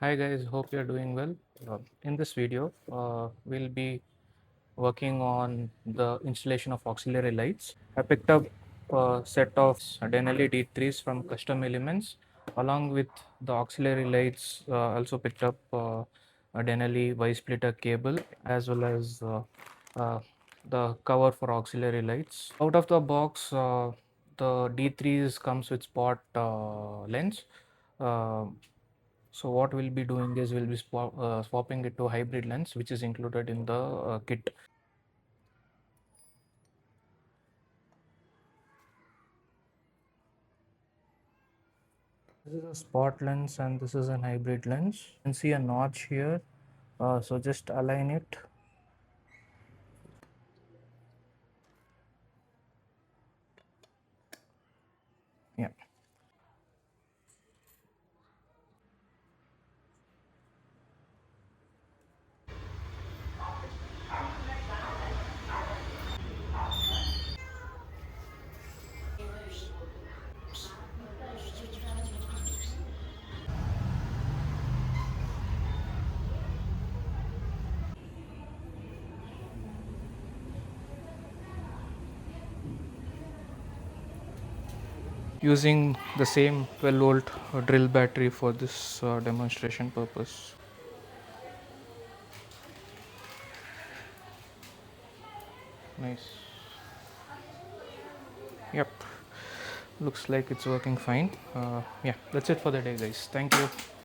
Hi guys, hope you're doing well. In this video, we'll be working on the installation of auxiliary lights. I picked up a set of Denali D3s from Custom Elements. Along with the auxiliary lights, also picked up a Denali Y splitter cable as well as uh, the cover for auxiliary lights. Out of the box, the D3s comes with spot lens. Uh, so what we'll be doing is we'll be swapping it to hybrid lens, which is included in the kit. This is a spot lens and this is an hybrid lens. You can see a notch here. So just align it. Yeah. Using the same 12 volt drill battery for this demonstration purpose. Nice. Yep. Looks like it's working fine. Yeah, that's it for the day, guys. Thank you.